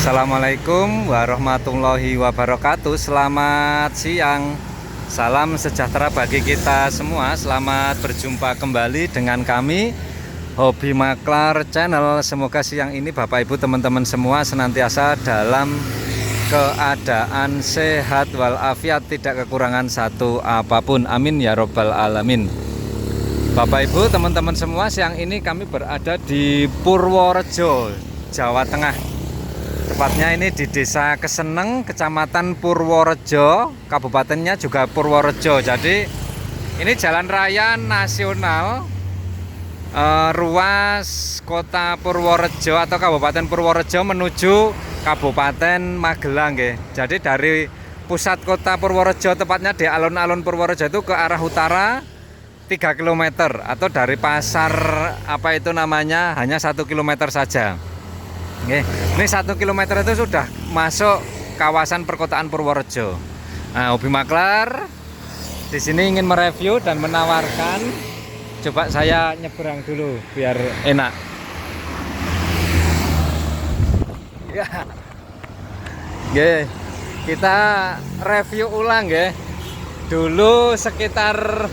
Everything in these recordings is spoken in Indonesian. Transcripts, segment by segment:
Assalamualaikum warahmatullahi wabarakatuh. Selamat siang. Salam sejahtera bagi kita semua. Selamat berjumpa kembali dengan kami Hobi Maklar Channel. Semoga siang ini Bapak Ibu teman-teman semua senantiasa dalam keadaan sehat walafiat, tidak kekurangan satu apapun. Amin ya robbal alamin. Bapak Ibu teman-teman semua, siang ini kami berada di Purworejo, Jawa Tengah. Tepatnya ini di Desa Keseneng, Kecamatan Purworejo, kabupatennya juga Purworejo. Jadi ini jalan raya nasional ruas Kota Purworejo atau Kabupaten Purworejo menuju Kabupaten Magelang, nggih. Jadi dari pusat Kota Purworejo, tepatnya di alun-alun Purworejo itu ke arah utara 3 km, atau dari pasar apa itu namanya hanya 1 km saja. Oke, ini 1 km itu sudah masuk kawasan perkotaan Purworejo. Nah, Hobi Maklar di sini ingin mereview dan menawarkan. Coba saya nyeberang dulu biar enak. Ya, oke, kita review ulang ya. Dulu sekitar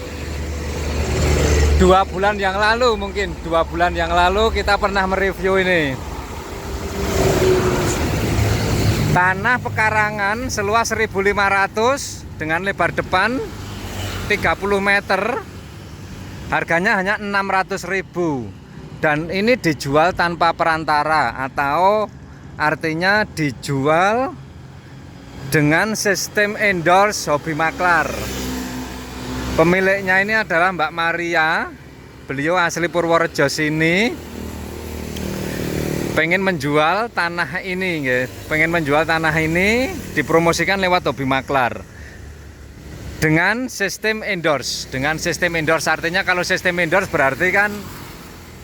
2 bulan yang lalu, mungkin 2 bulan yang lalu kita pernah mereview ini. Tanah pekarangan seluas 1.500 dengan lebar depan 30 meter. Harganya hanya 600.000. Dan ini dijual tanpa perantara, atau artinya dijual dengan sistem endorse Hobi Maklar. Pemiliknya ini adalah Mbak Maria. Beliau asli Purworejo sini. Pengen menjual tanah ini, pengen menjual tanah ini dipromosikan lewat Hobi Maklar dengan sistem endorse. Dengan sistem endorse artinya, kalau sistem endorse berarti kan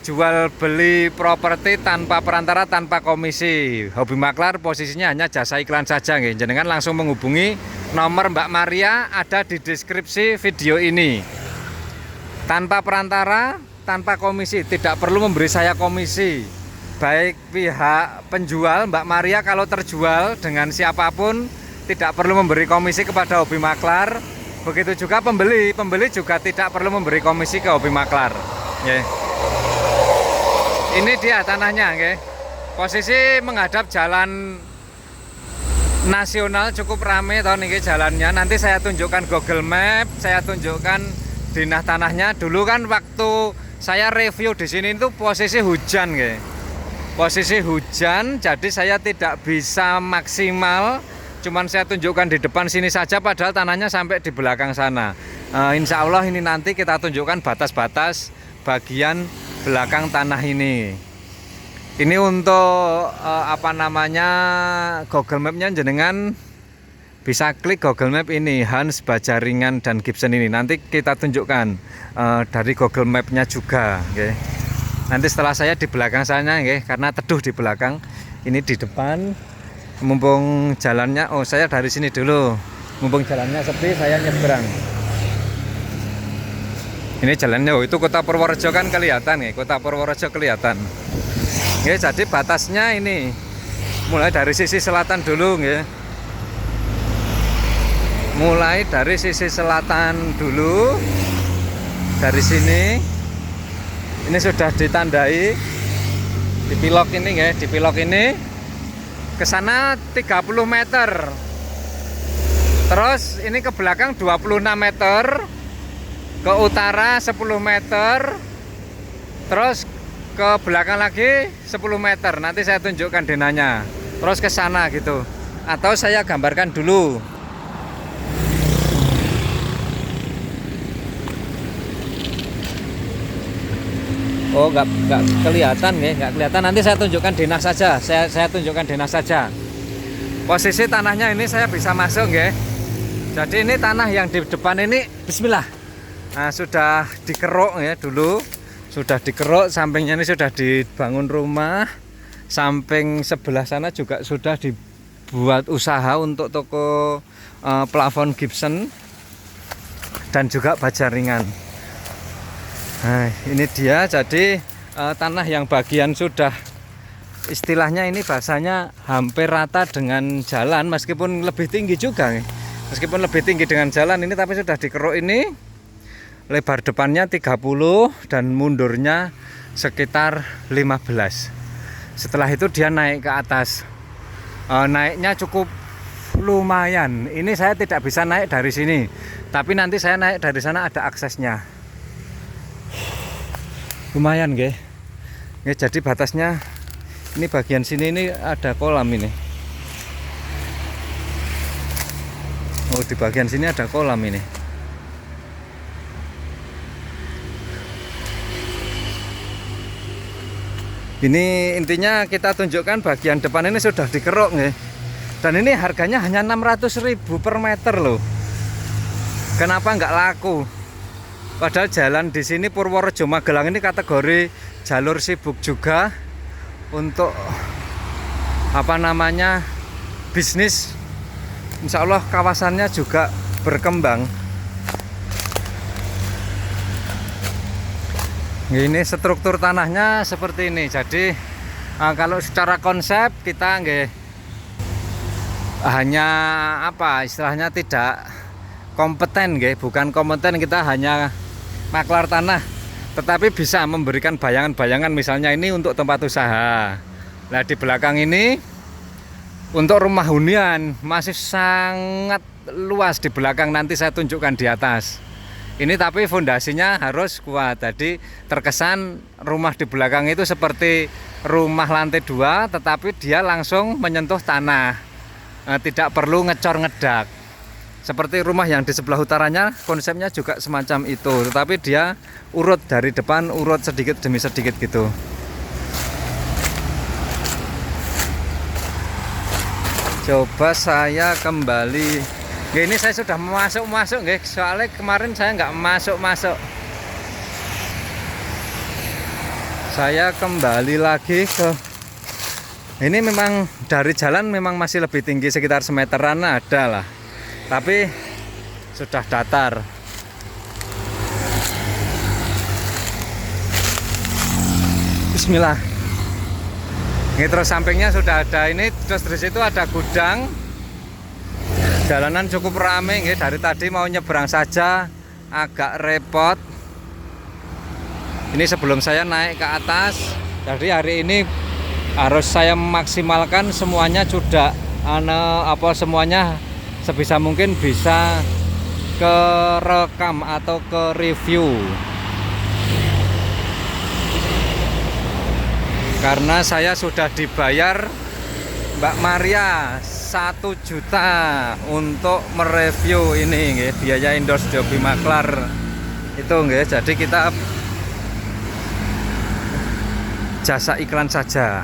jual beli properti tanpa perantara, tanpa komisi. Hobi Maklar posisinya hanya jasa iklan saja, nggih. Jenengan langsung menghubungi nomor Mbak Maria ada di deskripsi video ini. Tanpa perantara, tanpa komisi, tidak perlu memberi saya komisi. Baik pihak penjual, Mbak Maria kalau terjual dengan siapapun tidak perlu memberi komisi kepada Hobi Maklar. Begitu juga pembeli juga tidak perlu memberi komisi ke Hobi Maklar. Ini dia tanahnya, posisi menghadap jalan nasional, cukup ramai tahun ini jalannya. Nanti saya tunjukkan Google Map, saya tunjukkan dinah tanahnya. Dulu kan waktu saya review di sini itu posisi hujan, posisi hujan, jadi saya tidak bisa maksimal. Cuman saya tunjukkan di depan sini saja, padahal tanahnya sampai di belakang sana. Insya Allah ini nanti kita tunjukkan batas-batas bagian belakang tanah ini. Ini untuk Google Map-nya, jenengan bisa klik Google Map ini, Hans Bajaringan dan Gibson ini. Nanti kita tunjukkan dari Google Map-nya juga, Nanti setelah saya di belakang sana, karena teduh di belakang. Ini di depan, mumpung jalannya, saya dari sini dulu. Mumpung jalannya sepi, saya nyebrang. Ini jalannya, itu Kota Purworejo kan kelihatan, Kota Purworejo kelihatan. Jadi batasnya ini mulai dari sisi selatan dulu, Mulai dari sisi selatan dulu, dari sini. Ini sudah ditandai di pilok ini, di pilok ini ke sana 30 meter. Terus ini ke belakang 26 meter, ke utara 10 meter, terus ke belakang lagi 10 meter. Nanti saya tunjukkan denanya. Terus ke sana gitu. Atau saya gambarkan dulu. Oh, nggak kelihatan, nggak kelihatan. Nanti saya tunjukkan denah saja. Saya tunjukkan denah saja. Posisi tanahnya ini saya bisa masuk, Jadi ini tanah yang di depan ini, Bismillah. Nah, sudah dikeruk dulu. Sudah dikeruk, sampingnya ini sudah dibangun rumah. Samping sebelah sana juga sudah dibuat usaha untuk toko plafon Gibson dan juga bajaringan. Nah, ini dia. Jadi tanah yang bagian sudah istilahnya ini bahasanya hampir rata dengan jalan, meskipun lebih tinggi juga nih. Meskipun lebih tinggi dengan jalan ini, tapi sudah dikeruk ini. Lebar depannya 30 dan mundurnya sekitar 15. Setelah itu dia naik ke atas. Naiknya cukup lumayan. Ini saya tidak bisa naik dari sini, tapi nanti saya naik dari sana, ada aksesnya. Lumayan nggih. Jadi batasnya ini bagian sini ini ada kolam ini. Oh, di bagian sini ada kolam ini. Ini intinya kita tunjukkan bagian depan ini sudah dikeruk nih. Dan ini harganya hanya 600.000 per meter loh. Kenapa nggak laku? Padahal jalan di sini Purworejo Magelang ini kategori jalur sibuk juga untuk apa namanya bisnis. Insya Allah kawasannya juga berkembang. Ini struktur tanahnya seperti ini. Jadi kalau secara konsep kita hanya apa istilahnya tidak kompeten, bukan kompeten, kita hanya maklar tanah, tetapi bisa memberikan bayangan-bayangan, misalnya ini untuk tempat usaha. Nah, di belakang ini untuk rumah hunian masih sangat luas di belakang, nanti saya tunjukkan di atas. Ini tapi fondasinya harus kuat. Jadi terkesan rumah di belakang itu seperti rumah lantai 2, tetapi dia langsung menyentuh tanah. Tidak perlu ngecor ngedak. Seperti rumah yang di sebelah utaranya konsepnya juga semacam itu, tetapi dia urut dari depan, urut sedikit demi sedikit gitu. Coba saya kembali. Ini saya sudah masuk soalnya kemarin saya nggak masuk. Saya kembali lagi ke ini. Memang dari jalan memang masih lebih tinggi, sekitar semeteran ada lah, tapi sudah datar. Bismillah. Ini terus sampingnya sudah ada ini, terus dari situ ada gudang. Jalanan cukup rame, dari tadi mau nyebrang saja agak repot. Ini sebelum saya naik ke atas, jadi hari ini harus saya memaksimalkan semuanya, sudah semuanya sebisa mungkin bisa kerekam atau ke review. Karena saya sudah dibayar Mbak Maria 1 juta untuk mereview ini, biaya endorse Joby Maklar itu, jadi kita jasa iklan saja.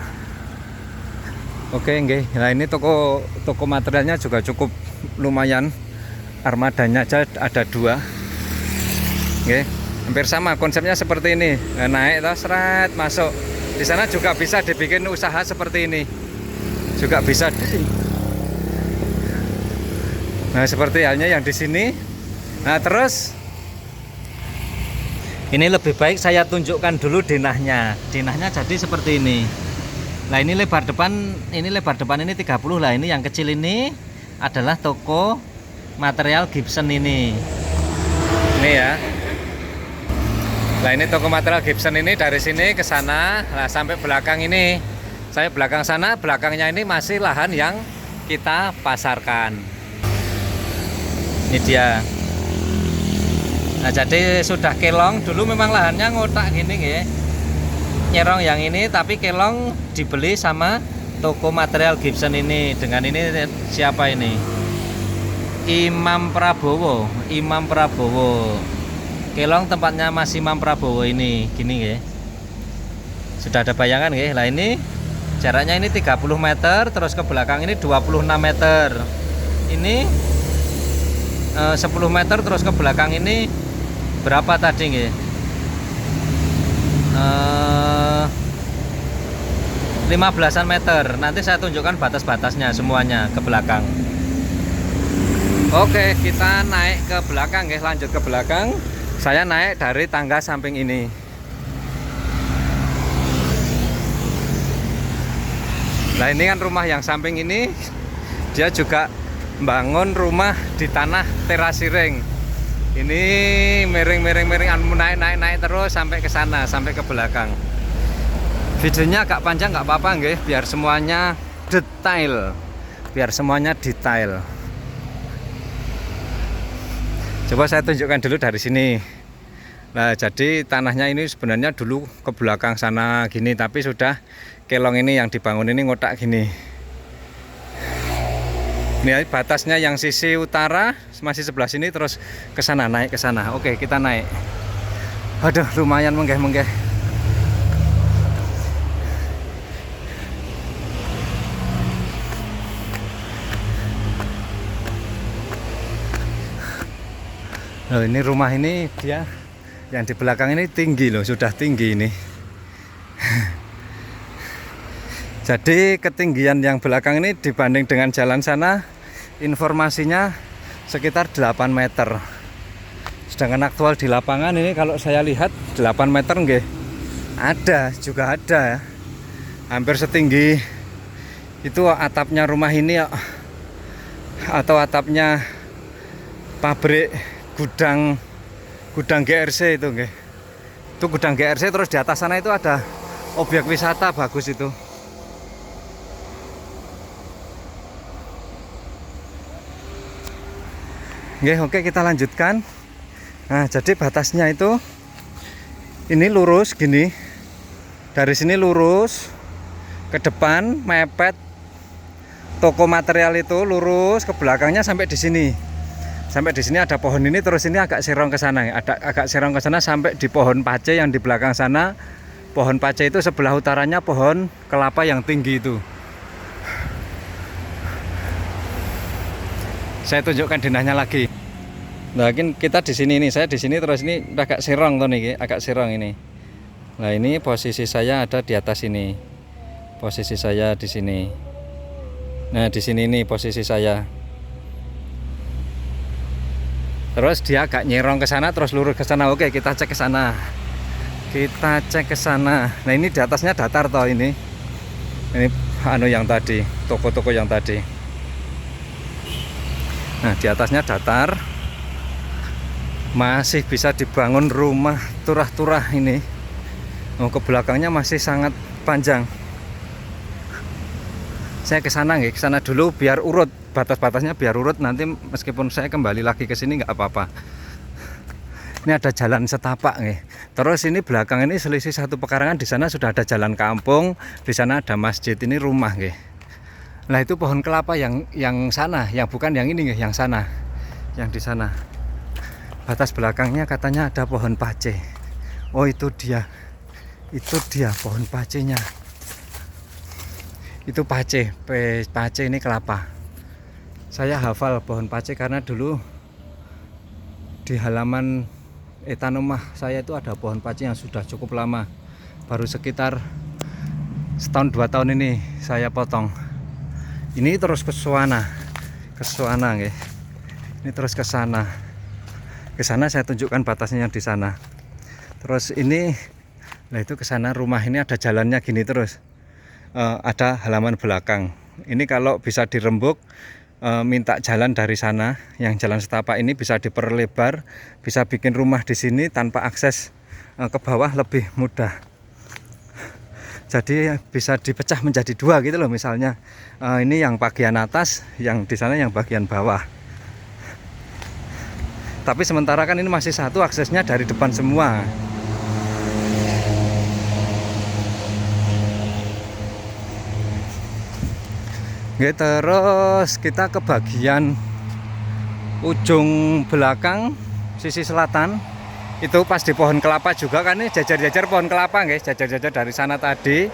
Oke, nah ini toko materialnya juga cukup lumayan, armadanya aja ada 2, hampir sama konsepnya seperti ini. Naik terus seret masuk. Di sana juga bisa dibikin usaha seperti ini, juga bisa. Nah, seperti halnya yang di sini. Nah, terus ini lebih baik saya tunjukkan dulu denahnya. Denahnya jadi seperti ini. Nah, ini lebar depan ini 30 lah. Ini yang kecil ini adalah toko material Gibson ini. Ini ya. Nah, ini toko material Gibson ini dari sini ke sana, nah sampai belakang ini. Saya belakang sana, belakangnya ini masih lahan yang kita pasarkan. Ini dia. Nah, jadi sudah kelong. Dulu memang lahannya ngotak gini, nyerong yang ini, tapi kelong dibeli sama toko material Gibson ini. Dengan ini siapa ini? Imam Prabowo. Kelong tempatnya Mas Imam Prabowo ini, gini Sudah ada bayangan Lah ini jaraknya ini 30 meter, terus ke belakang ini 26 meter. Ini 10 meter, terus ke belakang ini berapa tadi 15-an meter. Nanti saya tunjukkan batas-batasnya semuanya ke belakang. Oke, kita naik ke belakang lanjut ke belakang. Saya naik dari tangga samping ini. Nah ini kan rumah yang samping ini dia juga bangun rumah di tanah terasiring. Ini miring naik terus sampai ke sana, sampai ke belakang. Videonya agak panjang nggak apa-apa nggih, biar semuanya detail. Coba saya tunjukkan dulu dari sini. Nah, jadi tanahnya ini sebenarnya dulu ke belakang sana gini, tapi sudah kelong ini yang dibangun ini ngotak gini. Ini batasnya yang sisi utara masih sebelah sini, terus ke sana, naik ke sana. Oke, kita naik. Aduh, lumayan menggeh-menggeh. Loh, ini rumah ini dia yang di belakang ini tinggi loh, sudah tinggi ini. Jadi ketinggian yang belakang ini dibanding dengan jalan sana informasinya sekitar 8 meter. Sedangkan aktual di lapangan ini kalau saya lihat 8 meter nggih. Juga ada ya. Hampir setinggi itu atapnya rumah ini ya. Atau atapnya pabrik gudang GRC itu nggih. Itu gudang GRC, terus di atas sana itu ada objek wisata bagus itu. Oke, kita lanjutkan. Nah, jadi batasnya itu ini lurus gini. Dari sini lurus ke depan mepet toko material itu, lurus ke belakangnya sampai di sini. Sampai di sini ada pohon ini, terus ini agak serong ke sana, agak serong ke sana sampai di pohon pace yang di belakang sana. Pohon pace itu sebelah utaranya pohon kelapa yang tinggi itu. Saya tunjukkan dinahnya lagi. Nah, kita di sini nih, saya di sini, terus ini agak serong tuh nih, agak serong ini. Nah, ini posisi saya ada di atas ini. Posisi saya di sini. Nah, di sini nih posisi saya. Terus dia agak nyerong ke sana, terus lurus ke sana. Oke, kita cek ke sana. Nah, ini di atasnya datar toh ini. Ini yang tadi, toko-toko yang tadi. Nah, di atasnya datar. Masih bisa dibangun rumah turah-turah ini. Ke belakangnya masih sangat panjang. Saya ke sana nggih, ke sana dulu biar urut. Batas-batasnya biar urut, nanti meskipun saya kembali lagi ke sini nggak apa-apa. Ini ada jalan setapak nih. Terus ini belakang ini selisih satu pekarangan, di sana sudah ada jalan kampung, di sana ada masjid, ini rumah nih. Nah, itu pohon kelapa yang sana, yang bukan yang ini nih, yang sana. Yang di sana. Batas belakangnya katanya ada pohon pace. Oh, itu dia. Itu dia pohon pacenya. Itu pace ini kelapa. Saya hafal pohon pace karena dulu di halaman etan rumah saya itu ada pohon pace yang sudah cukup lama. Baru sekitar setahun 2 tahun ini saya potong. Ini terus ke sana nggih. Ini terus ke sana. Ke sana saya tunjukkan batasnya yang di sana. Terus ini, nah itu ke sana rumah ini ada jalannya gini terus. Ada halaman belakang. Ini kalau bisa dirembuk, minta jalan dari sana, yang jalan setapak ini bisa diperlebar, bisa bikin rumah di sini tanpa akses ke bawah lebih mudah. Jadi bisa dipecah menjadi 2 gitu loh, misalnya ini yang bagian atas, yang di sana yang bagian bawah. Tapi sementara kan ini masih satu, aksesnya dari depan semua. Terus kita ke bagian ujung belakang sisi selatan. Itu pas di pohon kelapa juga kan, ini jajar-jajar pohon kelapa guys, jajar-jajar dari sana tadi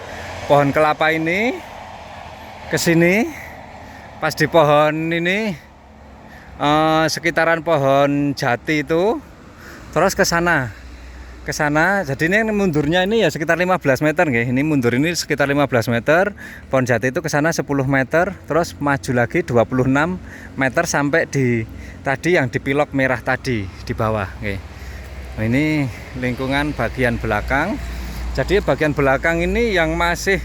pohon kelapa ini ke sini. Pas di pohon ini sekitaran pohon jati itu, terus ke sana. Jadi ini mundurnya ini ya sekitar 15 meter nggih. Ini mundur ini sekitar 15 meter. Pohon jati itu ke sana 10 meter, terus maju lagi 26 meter sampai di tadi yang di pilok merah tadi di bawah nggih. Nah, ini lingkungan bagian belakang. Jadi bagian belakang ini yang masih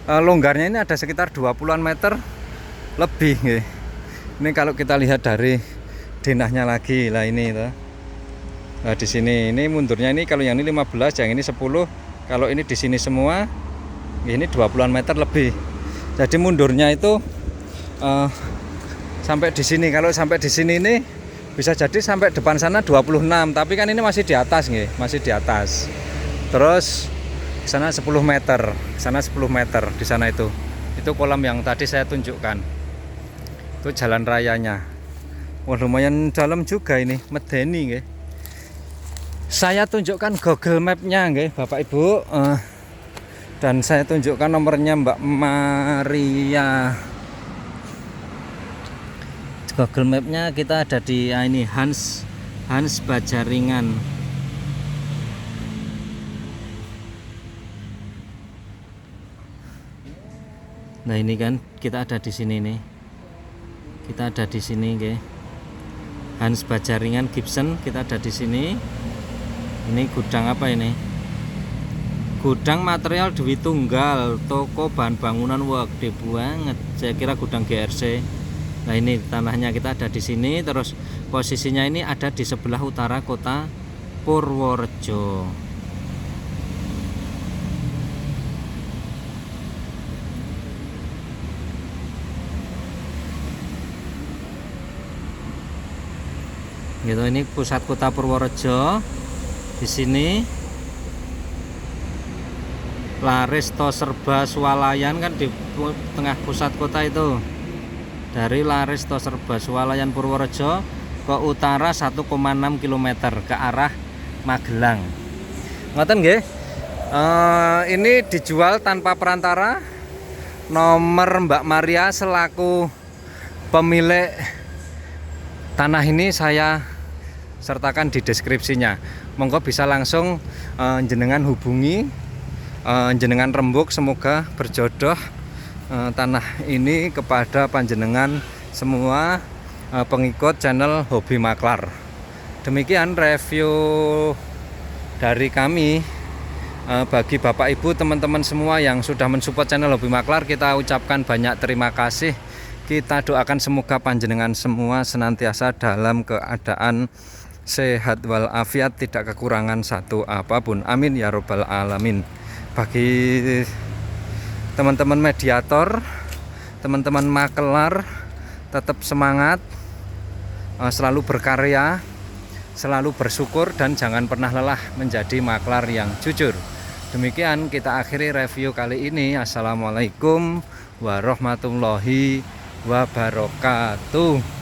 longgarnya ini ada sekitar 20-an meter lebih nggih. Ini kalau kita lihat dari denahnya lagi lah ini tuh. Nah, di sini ini mundurnya ini kalau yang ini 15, yang ini 10. Kalau ini di sini semua ini 20-an meter lebih. Jadi mundurnya itu sampai di sini. Kalau sampai di sini ini bisa jadi sampai depan sana 26, tapi kan ini masih di atas nggih, masih di atas. Terus di sana 10 meter, sana 10 meter di sana itu. Itu kolam yang tadi saya tunjukkan. Itu jalan rayanya. Wah, lumayan dalam juga ini, medeni nggih. Saya tunjukkan Google Map-nya nggih, Bapak Ibu. Dan saya tunjukkan nomornya Mbak Maria. Google Map-nya kita ada di ini Hans Bajaringan. Nah, ini kan kita ada di sini nih. Kita ada di sini, nggih. Hans Bajaringan Gibson, kita ada di sini. Ini gudang apa ini? Gudang material Dwi Tunggal, toko bahan bangunan. Wah, gede banget. Saya kira gudang GRC. Nah, ini tanahnya kita ada di sini, terus posisinya ini ada di sebelah utara kota Purworejo. Gitu, ini pusat kota Purworejo. Di sini Laris to Serba Swalayan kan di tengah pusat kota itu. Dari Laris to Serba Swalayan Purworejo ke utara 1,6 km ke arah Magelang. Ngoten nggih. Ini dijual tanpa perantara. Nomor Mbak Maria selaku pemilik tanah ini saya sertakan di deskripsinya. Monggo bisa langsung jenengan hubungi, jenengan rembuk, semoga berjodoh tanah ini kepada panjenengan semua pengikut channel Hobi Maklar. Demikian review dari kami. Bagi Bapak Ibu, teman-teman semua yang sudah mensupport channel Hobi Maklar, kita ucapkan banyak terima kasih. Kita doakan semoga panjenengan semua senantiasa dalam keadaan sehat walafiat, tidak kekurangan satu apapun. Amin ya robbal alamin. Bagi teman-teman mediator, teman-teman makelar, tetap semangat, selalu berkarya, selalu bersyukur, dan jangan pernah lelah menjadi maklar yang jujur. Demikian kita akhiri review kali ini. Assalamualaikum warahmatullahi wabarakatuh.